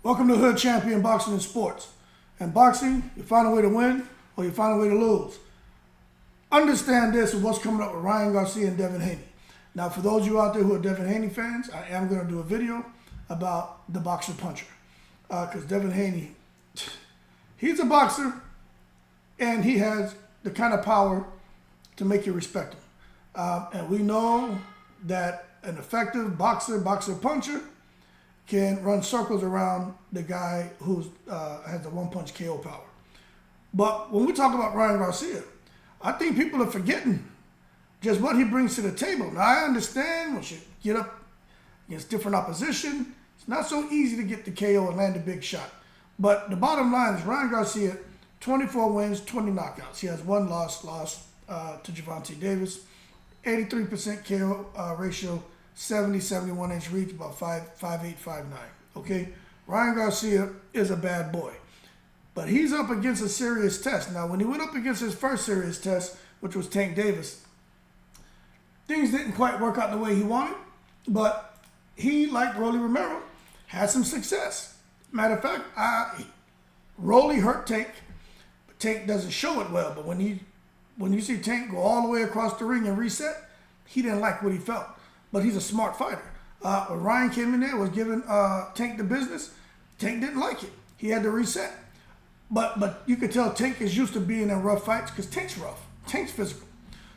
Welcome to Hood Champion Boxing and Sports. In boxing, you find a way to win or you find a way to lose. Understand this with what's coming up with Ryan Garcia and Devin Haney. Now, for those of you out there who are Devin Haney fans, I am going to do a video about the boxer puncher. Because Devin Haney, he's a boxer and he has the kind of power to make you respect him. And we know that an effective boxer puncher can run circles around the guy who has the one-punch KO power. But when we talk about Ryan Garcia, I think people are forgetting just what he brings to the table. Now, I understand once you get up against different opposition, it's not so easy to get the KO and land a big shot. But the bottom line is Ryan Garcia, 24 wins, 20 knockouts. He has one loss to Gervonta Davis, 83% KO ratio, 71 inch reach, about 5'8", 5'9". Okay, Ryan Garcia is a bad boy, but he's up against a serious test. Now, when he went up against his first serious test, which was Tank Davis, things didn't quite work out the way he wanted, but he, like Rolly Romero, had some success. Matter of fact, Rolly hurt Tank, but Tank doesn't show it well. But when you see Tank go all the way across the ring and reset, he didn't like what he felt. But he's a smart fighter. When Ryan came in there, was giving Tank the business, Tank didn't like it. He had to reset. But you could tell Tank is used to being in rough fights because Tank's rough. Tank's physical.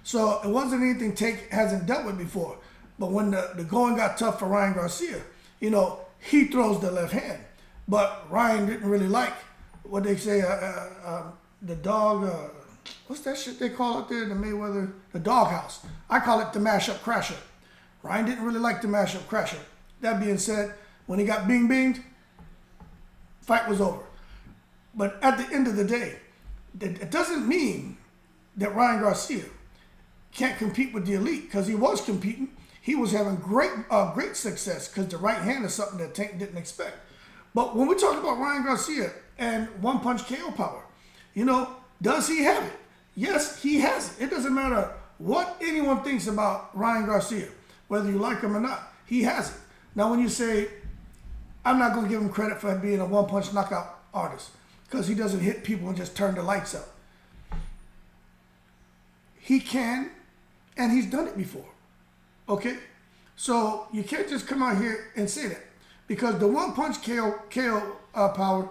So it wasn't anything Tank hasn't dealt with before. But when the going got tough for Ryan Garcia, he throws the left hand. But Ryan didn't really like what they say, the dog, what's that shit they call it there, the Mayweather, the doghouse. I call it the mash-up crasher. Ryan didn't really like the mash-up crasher. That being said, when he got bing-binged, fight was over. But at the end of the day, it doesn't mean that Ryan Garcia can't compete with the elite, because he was competing. He was having great success because the right hand is something that Tank didn't expect. But when we talk about Ryan Garcia and one-punch KO power, does he have it? Yes, he has it. It doesn't matter what anyone thinks about Ryan Garcia, whether you like him or not. He has it. Now, when you say, I'm not going to give him credit for being a one-punch knockout artist because he doesn't hit people and just turn the lights out. He can, and he's done it before. Okay? So you can't just come out here and say that, because the one-punch KO power,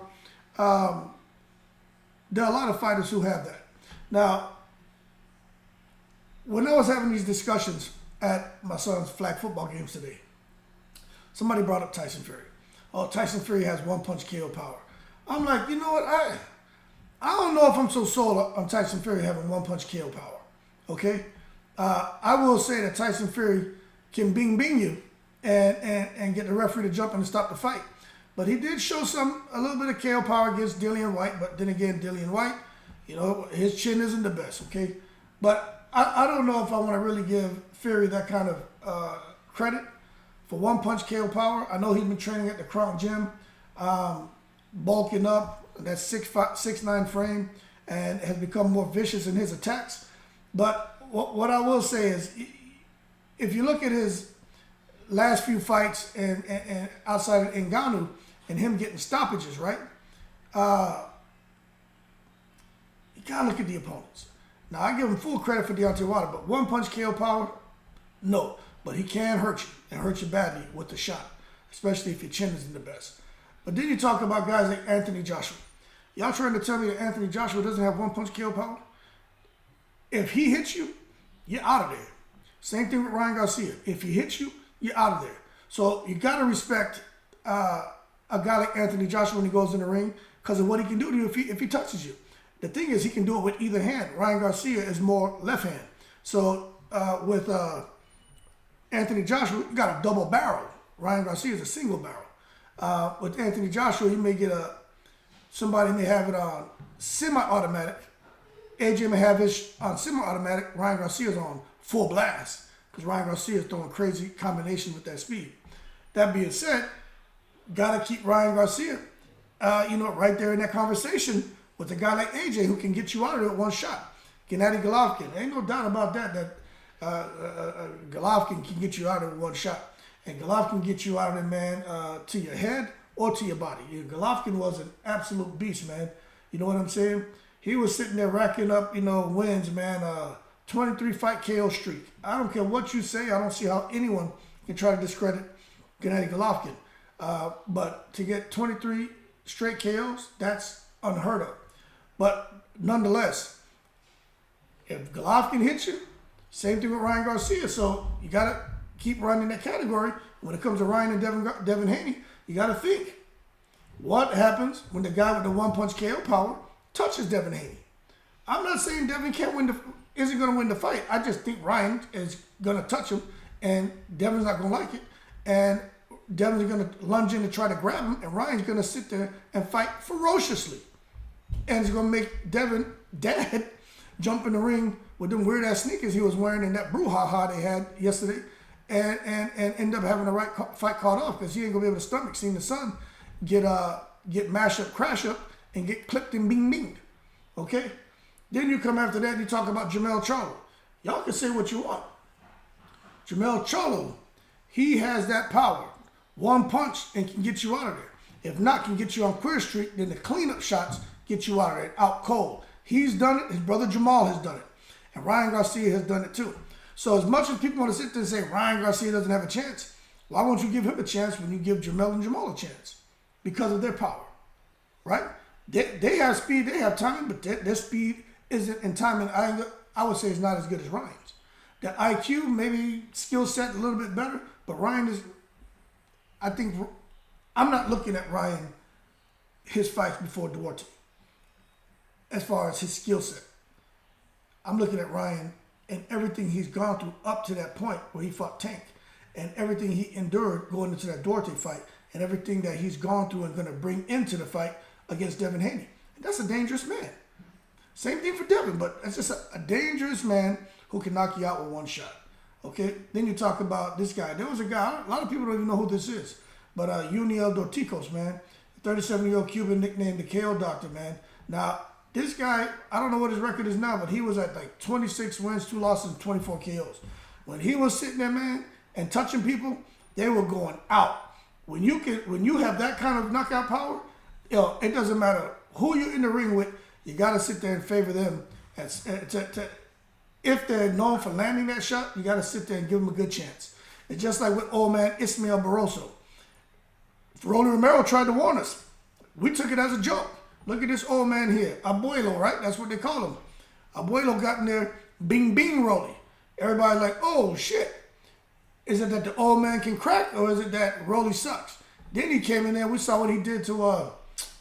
there are a lot of fighters who have that. Now, when I was having these discussions at my son's flag football games today, somebody brought up Tyson Fury. Oh, Tyson Fury has one-punch KO power. I'm like, you know what? I don't know if I'm so sold on Tyson Fury having one-punch KO power. Okay? I will say that Tyson Fury can bing you and get the referee to jump in and stop the fight. But he did show a little bit of KO power against Dillian White. But then again, Dillian White, his chin isn't the best. Okay? But I don't know if I want to really give Fury that kind of credit for one-punch KO power. I know he's been training at the Crown Gym, bulking up, that 6'9" frame, and has become more vicious in his attacks. But what I will say is, if you look at his last few fights and outside of Ngannou and him getting stoppages, right? You got to look at the opponents. Now, I give him full credit for Deontay Wilder, but one-punch KO power, no. But he can hurt you, and hurt you badly with the shot, especially if your chin isn't the best. But then you talk about guys like Anthony Joshua. Y'all trying to tell me that Anthony Joshua doesn't have one-punch KO power? If he hits you, you're out of there. Same thing with Ryan Garcia. If he hits you, you're out of there. So you got to respect a guy like Anthony Joshua when he goes in the ring because of what he can do to you if he touches you. The thing is, he can do it with either hand. Ryan Garcia is more left hand. So with Anthony Joshua, you got a double barrel. Ryan Garcia is a single barrel. With Anthony Joshua, you may get somebody may have it on semi-automatic. AJ may have his on semi-automatic. Ryan Garcia's on full blast because Ryan Garcia is throwing crazy combinations with that speed. That being said, got to keep Ryan Garcia, right there in that conversation with a guy like AJ who can get you out of it with one shot. Gennady Golovkin. Ain't no doubt about that Golovkin can get you out of it with one shot. And Golovkin can get you out of it, man, to your head or to your body. Golovkin was an absolute beast, man. You know what I'm saying? He was sitting there racking up, wins, man. 23 fight KO streak. I don't care what you say. I don't see how anyone can try to discredit Gennady Golovkin. But to get 23 straight KOs, that's unheard of. But nonetheless, if Golovkin hits you, same thing with Ryan Garcia. So you got to keep running that category. When it comes to Ryan and Devin Haney, you got to think, what happens when the guy with the one-punch KO power touches Devin Haney? I'm not saying Devin isn't going to win the fight. I just think Ryan is going to touch him, and Devin's not going to like it. And Devin's going to lunge in to try to grab him, and Ryan's going to sit there and fight ferociously. And it's going to make Devin, dad, jump in the ring with them weird-ass sneakers he was wearing and that brouhaha they had yesterday, and end up having the fight called off because he ain't going to be able to stomach seeing the son get mashed up, crash up, and get clipped and bing-binged. Okay? Then you come after that and you talk about Jermell Charlo. Y'all can say what you want. Jermell Charlo, he has that power. One punch and can get you out of there. If not, can get you on Queer Street, then the cleanup shots get you out of there, out cold. He's done it. His brother Jamal has done it. And Ryan Garcia has done it too. So as much as people want to sit there and say Ryan Garcia doesn't have a chance, why won't you give him a chance when you give Jermell and Jamal a chance? Because of their power, right? They have speed, they have timing, but their speed isn't, and timing, I would say, is not as good as Ryan's. The IQ, maybe skill set a little bit better, but Ryan is, I think, I'm not looking at Ryan, his fights before Duarte, as far as his skill set. I'm looking at Ryan and everything he's gone through up to that point where he fought Tank, and everything he endured going into that Duarte fight, and everything that he's gone through and going to bring into the fight against Devin Haney. And that's a dangerous man. Same thing for Devin, but it's just a dangerous man who can knock you out with one shot. Okay? Then you talk about this guy. There was a guy, a lot of people don't even know who this is, but Uniel Dorticos, man. 37-year-old Cuban nicknamed the KO Doctor, man. Now, this guy, I don't know what his record is now, but he was at like 26 wins, 2 losses, and 24 KOs. When he was sitting there, man, and touching people, they were going out. When you have that kind of knockout power, it doesn't matter who you're in the ring with, you got to sit there and favor them. If they're known for landing that shot, you got to sit there and give them a good chance. It's just like with old man Ismael Barroso. Rolly Romero tried to warn us. We took it as a joke. Look at this old man here. Abuelo, right? That's what they call him. Abuelo got in there, bing, bing, Rolly. Everybody like, oh, shit. Is it that the old man can crack, or is it that Rolly sucks? Then he came in there. We saw what he did to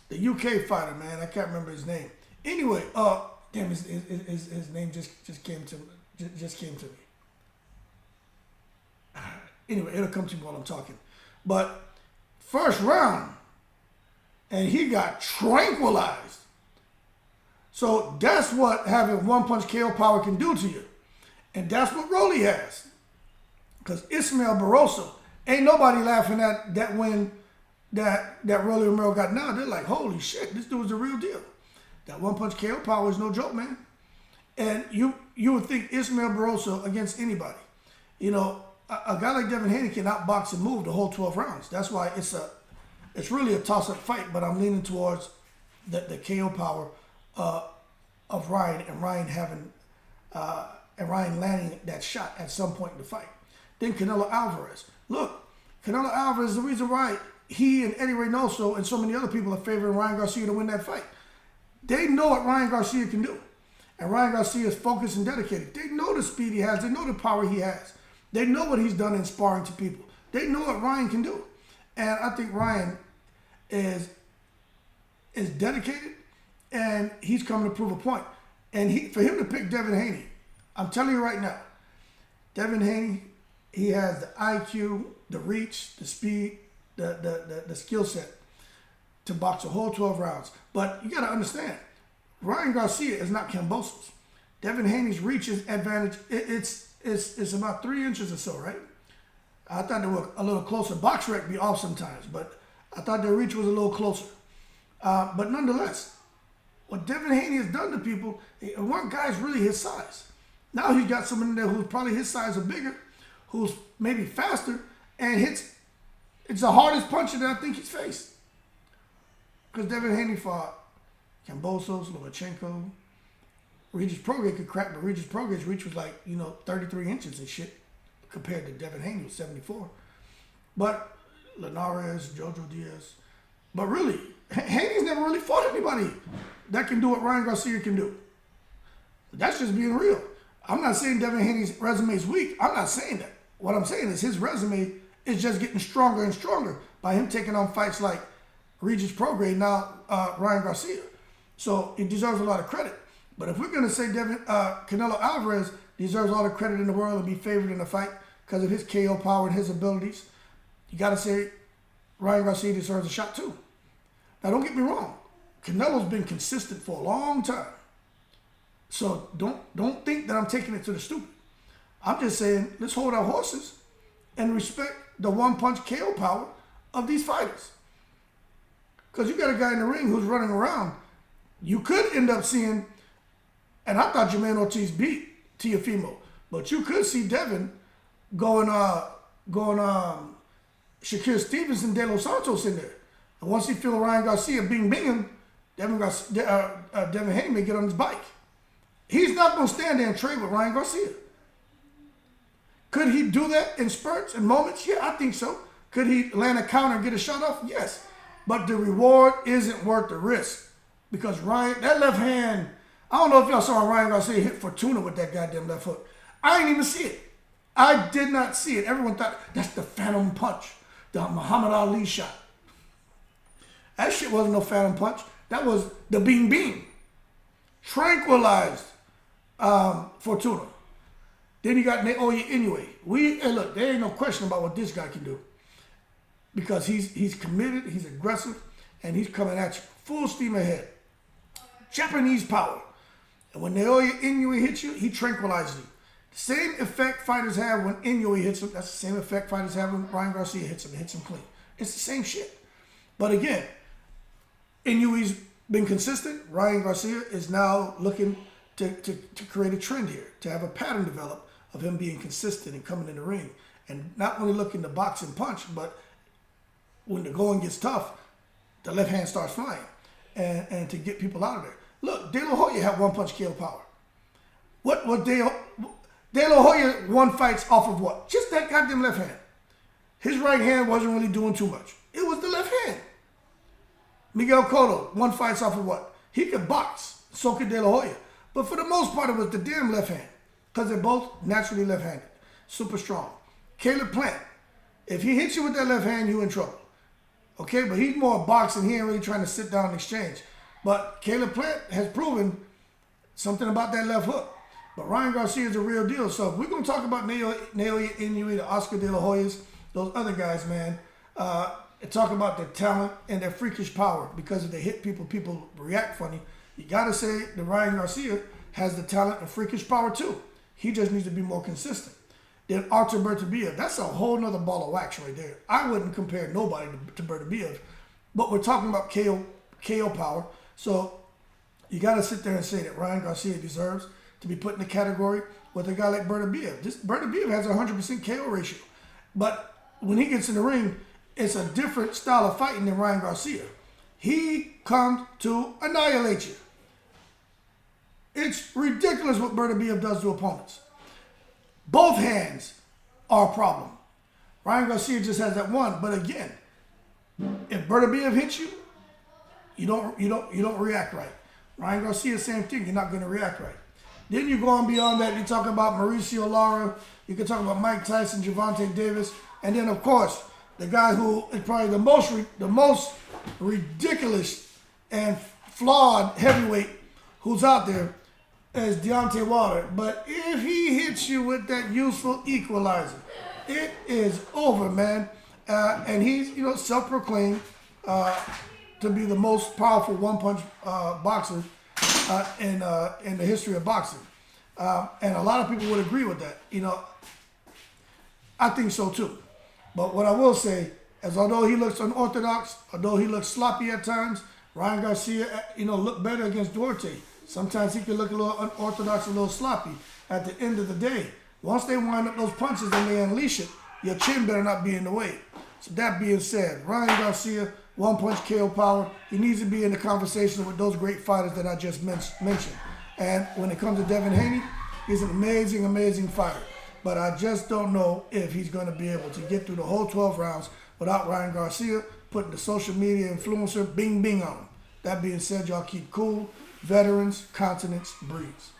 the UK fighter, man. I can't remember his name. Anyway, damn, his name just came to me. Anyway, it'll come to me while I'm talking. But first round, and he got tranquilized. So that's what having one-punch KO power can do to you. And that's what Rolly has. Because Ismael Barroso, ain't nobody laughing at that win that Rolly Romero got now. They're like, holy shit, this dude's the real deal. That one-punch KO power is no joke, man. And you would think Ismael Barroso against anybody. You know, a guy like Devin Haney can outbox and move the whole 12 rounds. That's why it's really a toss-up fight, but I'm leaning towards the KO power of Ryan, and Ryan landing that shot at some point in the fight. Then Canelo Alvarez. Look, Canelo Alvarez is the reason why he and Eddie Reynoso and so many other people are favoring Ryan Garcia to win that fight. They know what Ryan Garcia can do. And Ryan Garcia is focused and dedicated. They know the speed he has. They know the power he has. They know what he's done in sparring to people. They know what Ryan can do. And I think Ryan is dedicated, and he's coming to prove a point. And for him to pick Devin Haney, I'm telling you right now, Devin Haney, he has the IQ, the reach, the speed, the skill set to box a whole 12 rounds. But you got to understand, Ryan Garcia is not Kambosos. Devin Haney's reach is advantage. It's about 3 inches or so, right? I thought they were a little closer. Box rec be off sometimes, but I thought their reach was a little closer. But nonetheless, what Devin Haney has done to people, one guy's really his size. Now he's got someone in there who's probably his size or bigger, who's maybe faster, and it's the hardest puncher that I think he's faced. Because Devin Haney fought Kambosos, Lomachenko. Regis Prograis could crack, but Regis Prograis' reach was like, 33 inches and shit compared to Devin Haney was 74. But Linares, Jojo Diaz. But really, Haney's never really fought anybody that can do what Ryan Garcia can do. That's just being real. I'm not saying Devin Haney's resume is weak. I'm not saying that. What I'm saying is his resume is just getting stronger and stronger by him taking on fights like Regis Prograis, now Ryan Garcia. So he deserves a lot of credit. But if we're going to say Canelo Alvarez deserves all the credit in the world and be favored in the fight because of his KO power and his abilities, you got to say Ryan Garcia deserves a shot too. Now, don't get me wrong. Canelo's been consistent for a long time. So don't think that I'm taking it to the stupid. I'm just saying let's hold our horses and respect the one-punch KO power of these fighters. Because you got a guy in the ring who's running around. You could end up seeing, and I thought Jermaine Ortiz beat Teofimo, but you could see Devin going Shakir Stevenson, De Los Santos in there. And once he feel Ryan Garcia bing him, Devin Haney may get on his bike. He's not going to stand there and trade with Ryan Garcia. Could he do that in spurts and moments? Yeah, I think so. Could he land a counter and get a shot off? Yes. But the reward isn't worth the risk. Because Ryan, that left hand, I don't know if y'all saw Ryan Garcia hit Fortuna with that goddamn left hook. I didn't even see it. I did not see it. Everyone thought that's the phantom punch, the Muhammad Ali shot. That shit wasn't no phantom punch. That was the beam. Tranquilized Fortuna. Then you got Naoya Inoue. And look, there ain't no question about what this guy can do. Because he's committed, he's aggressive, and he's coming at you full steam ahead. Japanese power. And when Naoya Inoue hits you, he tranquilizes you. The same effect fighters have when Inoue hits them, that's the same effect fighters have when Ryan Garcia hits them. It hits them clean. It's the same shit. But again, Inoue's been consistent. Ryan Garcia is now looking to create a trend here, to have a pattern develop of him being consistent and coming in the ring. And not only looking to box and punch, but when the going gets tough, the left hand starts flying. And to get people out of there. Look, De La Hoya had one-punch KO power. What De La Hoya won fights off of what? Just that goddamn left hand. His right hand wasn't really doing too much. It was the left hand. Miguel Cotto won fights off of what? He could box. So could De La Hoya. But for the most part, it was the damn left hand. Because they're both naturally left-handed. Super strong. Caleb Plant. If he hits you with that left hand, you're in trouble. Okay, but he's more boxing. He ain't really trying to sit down and exchange. But Caleb Plant has proven something about that left hook. But Ryan Garcia is a real deal. So if we're going to talk about Naoya Inoue, the Oscar De La Hoyas, those other guys, man, talk about their talent and their freakish power. Because if they hit people, people react funny. You got to say that Ryan Garcia has the talent and freakish power too. He just needs to be more consistent. Then Artur Beterbiev, that's a whole nother ball of wax right there. I wouldn't compare nobody to Beterbiev, but we're talking about KO power. So you got to sit there and say that Ryan Garcia deserves to be put in the category with a guy like Beterbiev. Beterbiev has a 100% KO ratio, but when he gets in the ring, it's a different style of fighting than Ryan Garcia. He comes to annihilate you. It's ridiculous what Beterbiev does to opponents. Both hands are a problem. Ryan Garcia just has that one. But again, if Beterbiev hits you, you don't react right. Ryan Garcia, same thing. You're not going to react right. Then you go on beyond that. You're talking about Mauricio Lara. You can talk about Mike Tyson, Gervonta Davis, and then of course the guy who is probably the most ridiculous and flawed heavyweight who's out there as Deontay Wilder. But if he hits you with that useful equalizer, it is over, man. And he's, self-proclaimed to be the most powerful one-punch boxer in the history of boxing. And a lot of people would agree with that. I think so too. But what I will say is, although he looks unorthodox, although he looks sloppy at times, Ryan Garcia, looked better against Duarte. Sometimes he can look a little unorthodox, a little sloppy. At the end of the day, once they wind up those punches and they unleash it, your chin better not be in the way. So that being said, Ryan Garcia, one-punch KO power. He needs to be in the conversation with those great fighters that I just mentioned. And when it comes to Devin Haney, he's an amazing, amazing fighter. But I just don't know if he's going to be able to get through the whole 12 rounds without Ryan Garcia putting the social media influencer bing bing on him. That being said, y'all keep cool. Veterans, continents, breeze.